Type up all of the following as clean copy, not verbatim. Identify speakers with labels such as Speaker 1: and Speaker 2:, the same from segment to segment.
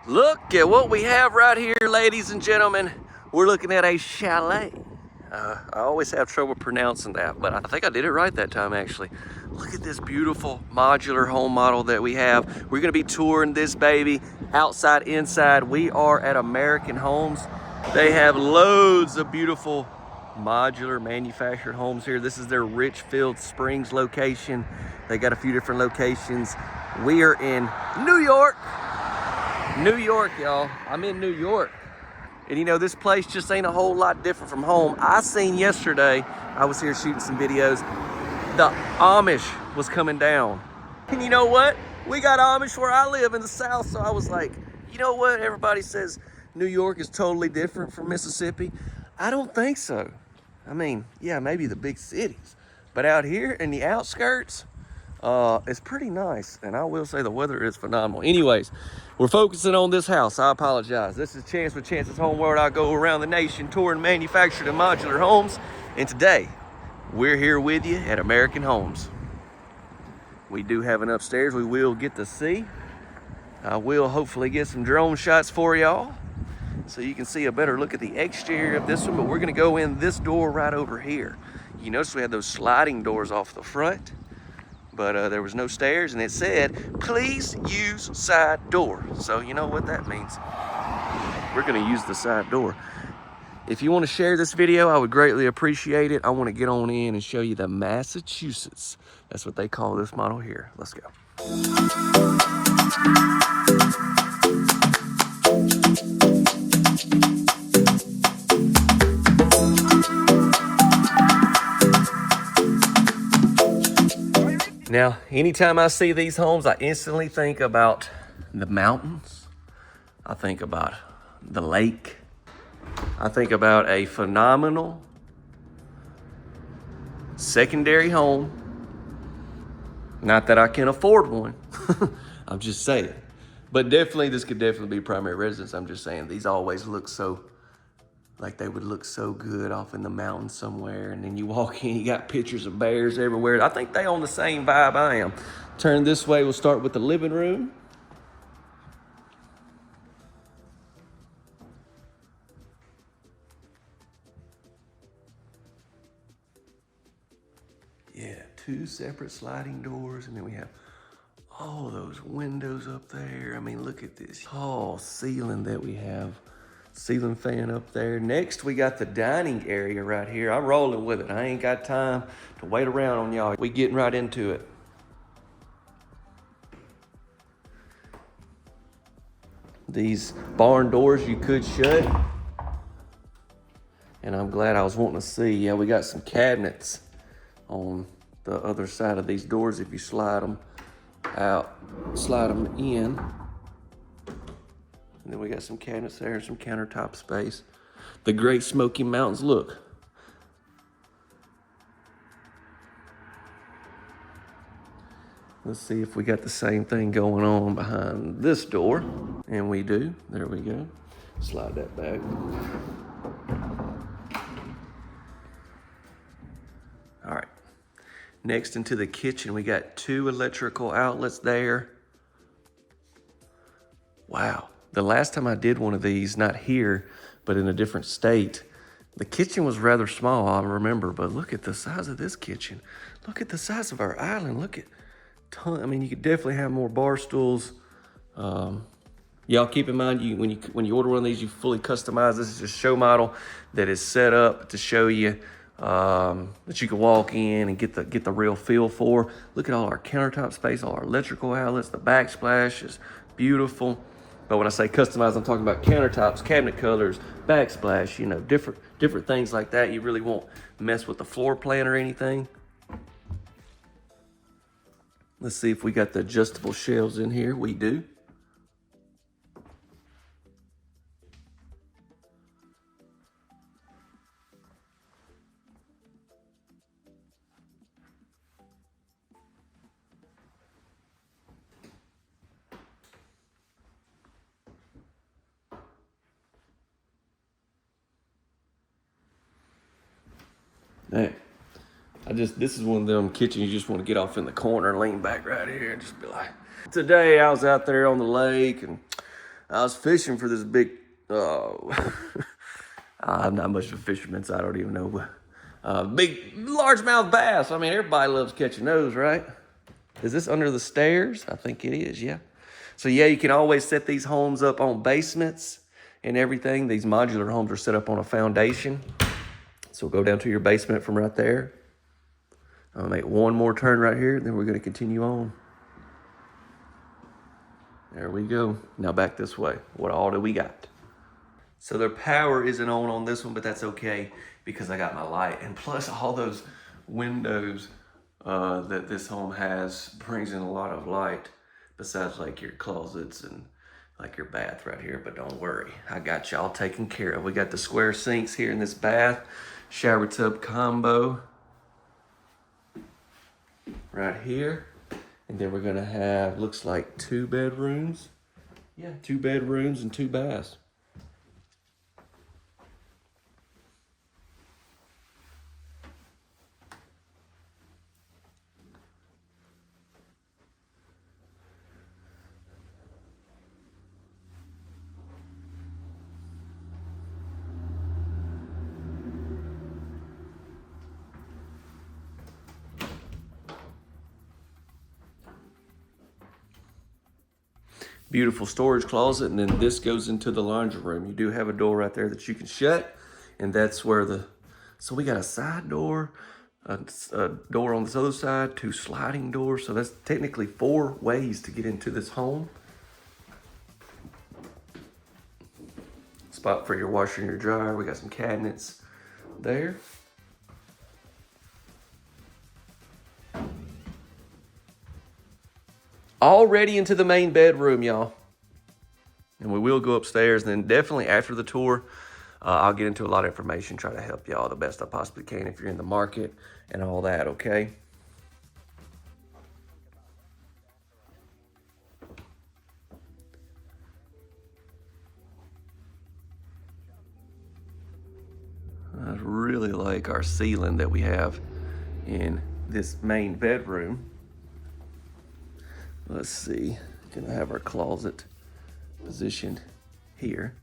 Speaker 1: Look at what we have right here, ladies and gentlemen. We're looking at a chalet. I always have trouble pronouncing that, but I think I did it right that time, actually. Look at this beautiful modular home model that we have. We're gonna be touring this baby outside, inside. We are at American Homes. They have loads of beautiful modular manufactured homes here. This is their Richfield Springs location. They got a few different locations. We are in New York. New York, y'all. I'm in New York. And you know, this place just ain't a whole lot different from home. I seen yesterday, I was here shooting some videos, the Amish was coming down. And you know what? We got Amish where I live in the South, so I was like, you know what? Everybody says New York is totally different from Mississippi. I don't think so. I mean, yeah, maybe the big cities, but out here in the outskirts, it's pretty nice, and I will say the weather is phenomenal. Anyways, we're focusing on this house. I apologize. This is Chance with Chance's Home World. I go around the nation touring manufactured and modular homes, and today we're here with you at American Homes. We do have an upstairs we will get to see. I will hopefully get some drone shots for y'all so you can see a better look at the exterior of this one, but we're gonna go in this door right over here. You notice we had those sliding doors off the front, but there was no stairs, and it said, please use side door. So you know what that means. We're gonna use the side door. If you wanna share this video, I would greatly appreciate it. I wanna get on in and show you the Massachusetts. That's what they call this model here. Let's go. Now, anytime I see these homes, I instantly think about the mountains. I think about the lake. I think about a phenomenal secondary home. Not that I can afford one, I'm just saying. But definitely, this could definitely be primary residence. I'm just saying, these always look so, like they would look so good off in the mountains somewhere, and then you walk in, you got pictures of bears everywhere. I think they own the same vibe I am. Turn this way, we'll start with the living room. Yeah, two separate sliding doors, and then we have all those windows up there. I mean, look at this tall ceiling that we have. Ceiling fan up there. Next, we got the dining area right here. I'm rolling with it. I ain't got time to wait around on y'all. We getting right into it. These barn doors you could shut. And I'm glad I was wanting to see. Yeah, we got some cabinets on the other side of these doors if you slide them out, slide them in. And then we got some cabinets there and some countertop space. The Great Smoky Mountains, look. Let's see if we got the same thing going on behind this door. And we do, there we go. Slide that back. All right, next into the kitchen, we got two electrical outlets there. Wow. The last time I did one of these, not here, but in a different state, the kitchen was rather small, I remember, but look at the size of this kitchen. Look at the size of our island. Look at, I mean, you could definitely have more bar stools. Y'all keep in mind, when you order one of these, you fully customize. This is a show model that is set up to show you that you can walk in and get the real feel for. Look at all our countertop space, all our electrical outlets, the backsplash is beautiful. But when I say customized, I'm talking about countertops, cabinet colors, backsplash, you know, different things like that. You really won't mess with the floor plan or anything. Let's see if we got the adjustable shelves in here. We do. Hey, this is one of them kitchens you just want to get off in the corner and lean back right here and just be like. Today I was out there on the lake and I was fishing for this big, I'm not much of a fisherman, so I don't even know. Big largemouth bass. I mean, everybody loves catching those, right? Is this under the stairs? I think it is, yeah. So yeah, you can always set these homes up on basements and everything. These modular homes are set up on a foundation. So go down to your basement from right there. I'll make one more turn right here, then we're gonna continue on. There we go. Now back this way. What all do we got? So their power isn't on this one, but that's okay because I got my light. And plus all those windows that this home has brings in a lot of light besides like your closets and like your bath right here. But don't worry, I got y'all taken care of. We got the square sinks here in this bath, shower tub combo right here. And then we're gonna have, looks like 2 bedrooms. Yeah, 2 bedrooms and 2 baths. Beautiful storage closet, and then this goes into the laundry room. You do have a door right there that you can shut, and that's where so we got a side door, a door on this other side, 2 sliding doors, so that's technically 4 ways to get into this home. Spot for your washer and your dryer. We got some cabinets there. Already into the main bedroom, y'all. And we will go upstairs, and then definitely after the tour, I'll get into a lot of information, try to help y'all the best I possibly can if you're in the market and all that, okay? I really like our ceiling that we have in this main bedroom. Let's see, gonna have our closet positioned here.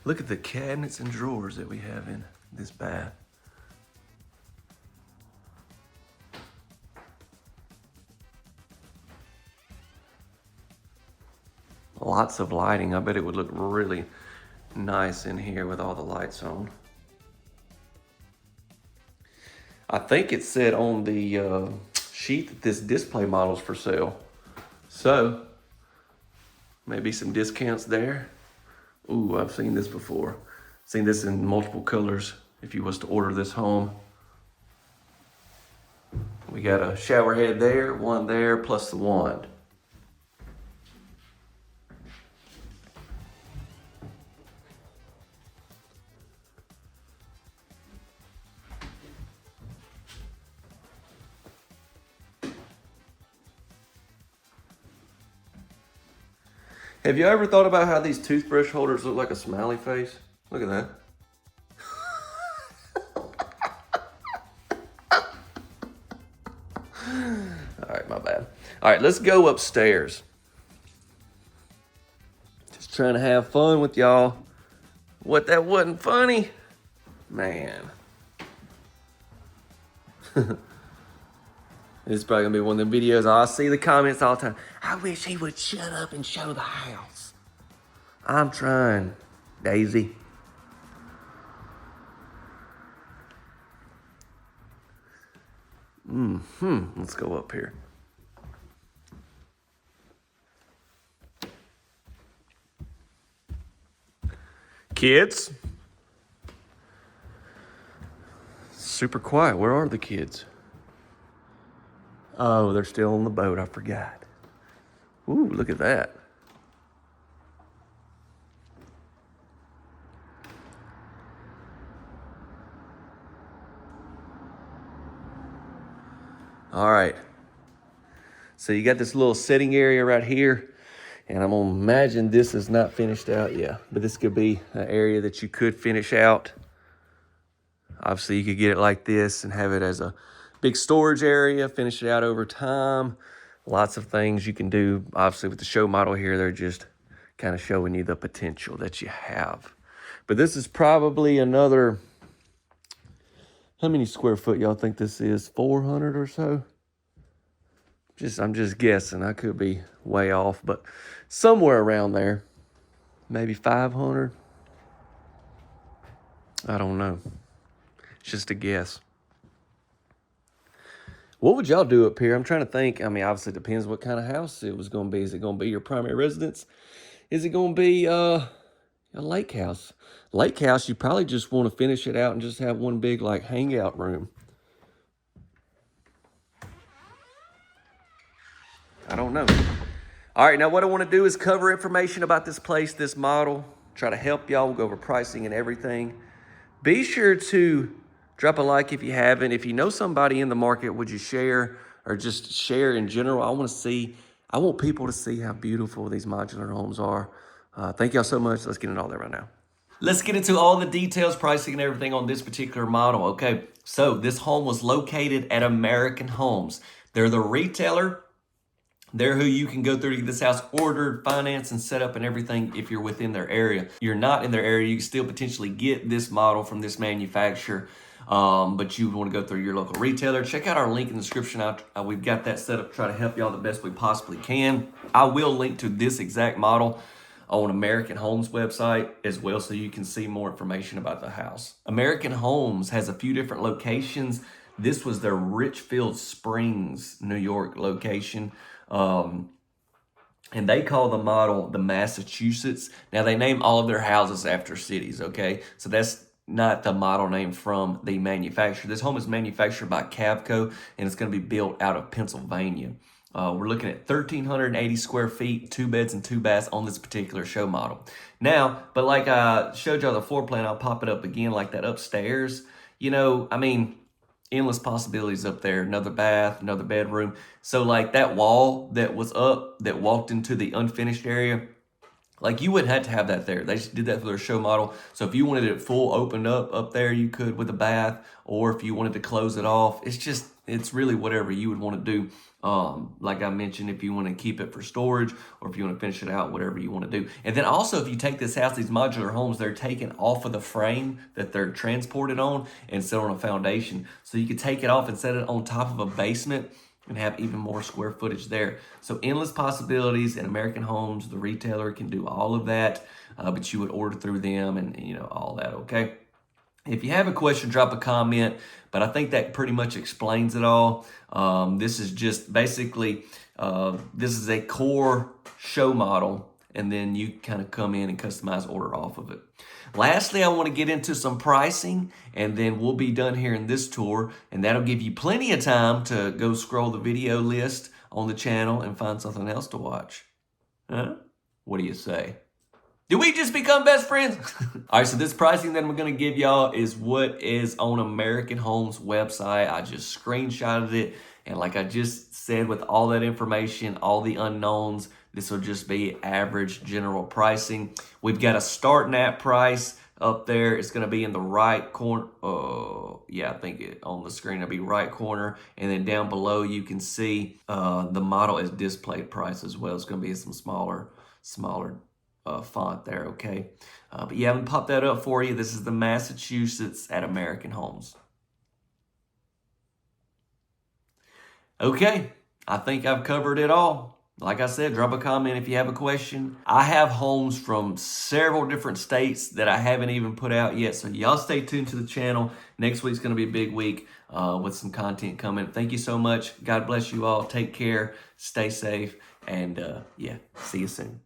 Speaker 1: Look at the cabinets and drawers that we have in this bath. Lots of lighting. I bet it would look really nice in here with all the lights on. I think it said on the sheet that this display model's for sale. So, maybe some discounts there. Ooh, I've seen this before. Seen this in multiple colors if you was to order this home. We got a shower head there, one there, plus the wand. Have you ever thought about how these toothbrush holders look like a smiley face? Look at that. All right, my bad. All right, let's go upstairs. Just trying to have fun with y'all. What, that wasn't funny? Man. This is probably gonna be one of the videos. I see the comments all the time. I wish he would shut up and show the house. I'm trying, Daisy. Let's go up here. Kids? Super quiet. Where are the kids? Oh, they're still on the boat. I forgot. Ooh, look at that. All right. So you got this little sitting area right here. And I'm gonna imagine this is not finished out yet, but this could be an area that you could finish out. Obviously you could get it like this and have it as a big storage area, finish it out over time. Lots of things you can do. Obviously with the show model here, they're just kind of showing you the potential that you have. But this is probably another, how many square foot y'all think this is? 400 or so? I'm just guessing. I could be way off, but somewhere around there. Maybe 500. I don't know. It's just a guess. What would y'all do up here? I'm trying to think. I mean, obviously it depends what kind of house it was going to be. Is it going to be your primary residence? Is it going to be a lake house? Lake house, you probably just want to finish it out and just have one big like hangout room. I don't know. All right, now what I want to do is cover information about this place, this model, try to help y'all. We'll go over pricing and everything. Be sure to drop a like if you haven't. If you know somebody in the market, would you share or just share in general? I want people to see how beautiful these modular homes are. Thank y'all so much. Let's get into all that right now. Let's get into all the details, pricing, and everything on this particular model. Okay, so this home was located at American Homes. They're the retailer. They're who you can go through to get this house ordered, financed, and set up and everything if you're within their area. You're not in their area, you can still potentially get this model from this manufacturer, but you want to go through your local retailer. Check out our link in the description. We've got that set up to try to help y'all the best we possibly can. I will link to this exact model on American Homes website as well, so you can see more information about the house. American Homes has a few different locations. This was their Richfield Springs, New York location. And they call the model the Massachusetts. Now they name all of their houses after cities, okay? So that's not the model name from the manufacturer. This home is manufactured by Cavco, and it's gonna be built out of Pennsylvania. We're looking at 1,380 square feet, 2 beds and 2 baths on this particular show model. Now, but like I showed y'all the floor plan, I'll pop it up again like that upstairs. You know, I mean, endless possibilities up there. Another bath, another bedroom. So like that wall that was up that walked into the unfinished area, like you wouldn't have to have that there. They just did that for their show model. So if you wanted it full opened up there, you could with a bath, or if you wanted to close it off, it's really whatever you would want to do. Like I mentioned, if you want to keep it for storage or if you want to finish it out, whatever you want to do. And then also if you take this house, these modular homes, they're taken off of the frame that they're transported on and set on a foundation. So you could take it off and set it on top of a basement and have even more square footage there. So endless possibilities. In American Homes, the retailer can do all of that, but you would order through them and you know, all that, okay? If you have a question, drop a comment, but I think that pretty much explains it all. This is just basically, this is a core show model, and then you kind of come in and customize order off of it. Lastly, I want to get into some pricing, and then we'll be done here in this tour, and that'll give you plenty of time to go scroll the video list on the channel and find something else to watch. Huh? What do you say? Did we just become best friends? All right, so this pricing that I'm going to give y'all is what is on American Homes website. I just screenshotted it. And like I just said, with all that information, all the unknowns, this will just be average general pricing. We've got a starting at price up there. It's going to be in the right corner. Yeah, I think on the screen it'll be right corner. And then down below you can see the model is displayed price as well. It's going to be some smaller font there, okay? But yeah, I'm gonna pop that up for you. This is the Massachusetts at American Homes. Okay, I think I've covered it all. Like I said, drop a comment if you have a question. I have homes from several different states that I haven't even put out yet, so y'all stay tuned to the channel. Next week's gonna be a big week with some content coming. Thank you so much. God bless you all. Take care, stay safe, and yeah, see you soon.